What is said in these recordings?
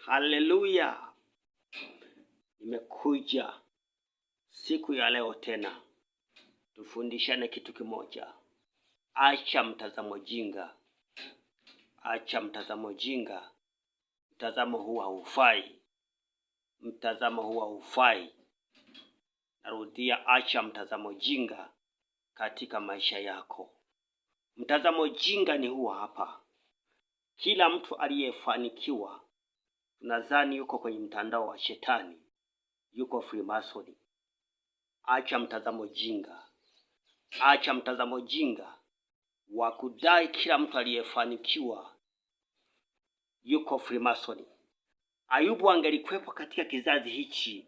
Haleluya. Nimekuja siku ya leo tena tufundishane kitu kimoja. Acha mtazamo jinga. Acha mtazamo jinga. Mtazamo huu haufai. Mtazamo huu haufai. Narudia, acha mtazamo jinga katika maisha yako. Mtazamo jinga ni huu hapa. Kila mtu aliyefanikiwa tunadhani yuko kwenye mtandao wa shetani, yuko Freemason. Acha mtazamo jinga. Acha mtazamo jinga wa kudai kila mtu aliyefanikiwa yuko Freemason. Ayubu angelikwepo katika kizazi hichi,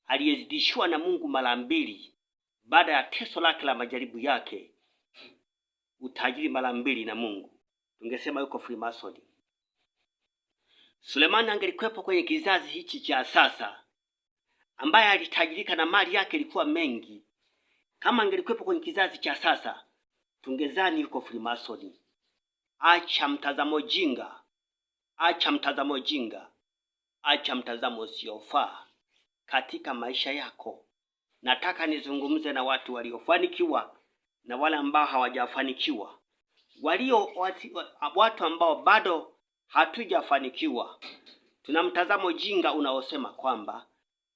aliyezidishiwa na Mungu mara mbili baada ya teso lake la majaribu yake, utajiri mara mbili na Mungu, tungesema yuko Freemason. Sulemani angelikwepo kwenye kizazi hichi cha sasa, ambaye alitajirika na mali yake ilikuwa mengi. Kama angelikwepo kwenye kizazi cha sasa, tungezani yuko Freemason. Acha mtazamo jinga. Acha mtazamo jinga. Acha mtazamo usiofaa katika maisha yako. Nataka nizungumze na watu waliofanikiwa na wale ambao hawajafanikiwa. Watu ambao bado hatujafanikiwa. Tuna mtazamo jinga unaosema kwamba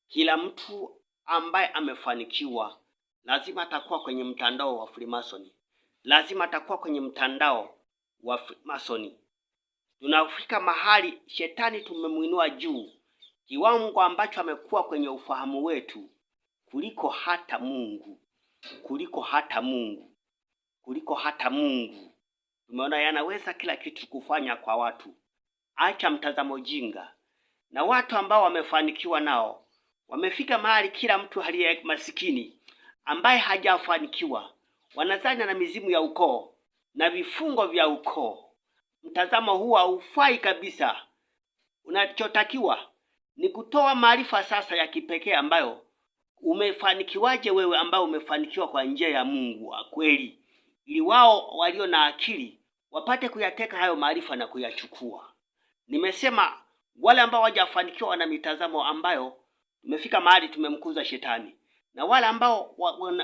kila mtu ambaye amefanikiwa lazima atakuwa kwenye mtandao wa Freemason. Lazima atakuwa kwenye mtandao wa Freemason. Tunafika mahali shetani tumemuinua juu kiwango ambacho amekuwa kwenye ufahamu wetu kuliko hata Mungu. Kuliko hata Mungu. Kuliko hata Mungu. Tumeona yanaweza kila kitu kufanya kwa watu. Acha mtazamo jinga. Na watu ambao wamefanikiwa nao wamefika mahali kila mtu aliye masikini ambaye hajafanikiwa wanadhani na mizimu ya ukoo na vifungo vya ukoo. Mtazamo huu haufai kabisa. Unachotakiwa ni kutoa maarifa sasa ya kipekee ambayo umefanikiwaje wewe, ambao umefanikiwa kwa njia ya Mungu wa kweli, ili wao walio na akili wapate kuyateka hayo maarifa na kuyachukua. Nimesema wale ambao hawajafanikiwa wana mitazamo ambayo tumefika mahali tumemkuza shetani, na wale ambao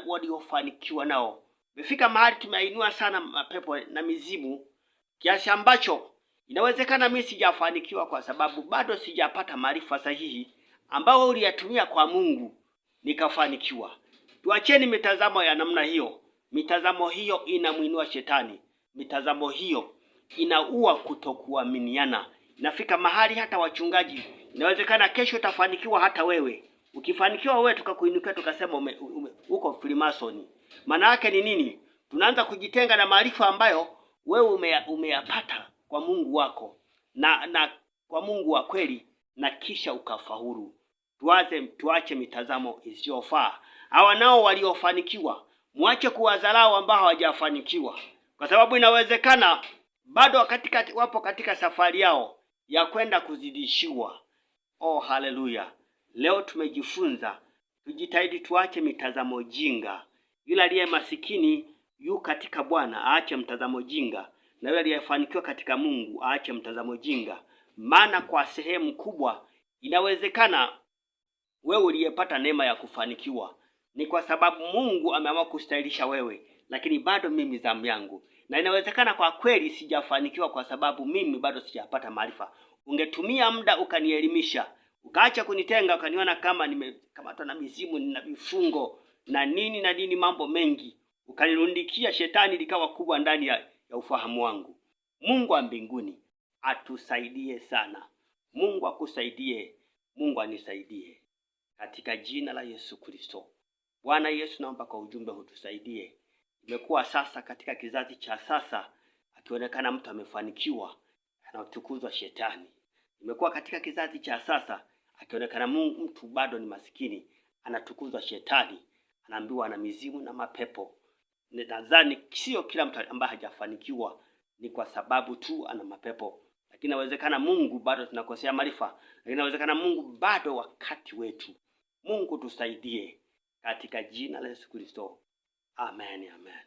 waliofanikiwa nao tumefika mahali tumeainua sana mapepo na mizimu, kiasi ambacho inawezekana mimi sijafanikiwa kwa sababu bado sijapata maarifa sahihi ambao uliyatumia kwa Mungu nikafanikiwa. Tuacheni mitazamo ya namna hiyo. Mitazamo hiyo inamuinua shetani. Mitazamo hiyo inaua kutokuaminiana. Inafika mahali hata wachungaji, inawezekana kesho utafanikiwa hata wewe. Ukifanikiwa wewe tukakuinukia tukasema uko Freemason. Maana yake ni nini? Tunaanza kujitenga na maarifa ambayo wewe umeyapata kwa Mungu wako na kwa Mungu wa kweli, na kisha ukafaulu. Tuache mitazamo isiyofaa. Hawa nao waliofanikiwa, muache kuwadharau ambao hawajafanikiwa, kwa sababu inawezekana bado wapo katika safari yao ya kwenda kuzidishiwa. Oh, haleluya. Leo tumejifunza tujitahidi tuache mitazamo jinga. Yule aliye masikini yu katika Bwana aache mtazamo jinga, na yule aliyefanikiwa katika Mungu aache mtazamo jinga. Maana kwa sehemu kubwa inawezekana wewe uliyepata neema ya kufanikiwa ni kwa sababu Mungu ameamua kustahilisha wewe, lakini bado mimi zamu yangu. Na inawezekana kwa kweli sijafanikiwa kwa sababu mimi bado sijapata maarifa. Ungetumia muda ukanielimisha, ukaacha kunitenga, ukaniona kama nimekamatwa na mizimu na vifungo na nini mambo mengi, ukanirundikia shetani likawa kubwa ndani ya ufahamu wangu. Mungu wa mbinguni atusaidie sana. Mungu akusaidie. Mungu anisaidie. Katika jina la Yesu Kristo. Bwana Yesu, naomba kwa ujumbe utusaidie. Imekuwa sasa katika kizazi cha sasa, akionekana mtu amefanikiwa anatukuzwa shetani. Imekuwa katika kizazi cha sasa, akionekana mtu bado ni maskini anatukuzwa shetani, anaambiwa ana mizimu na mapepo. Nadhani sio kila mtu ambaye hajafanikiwa ni kwa sababu tu ana mapepo, lakini inawezekana Mungu bado tunakosea maarifa, lakini inawezekana Mungu bado wakati wetu. Mungu tusaidie katika jina la Yesu Kristo. Amen, amen.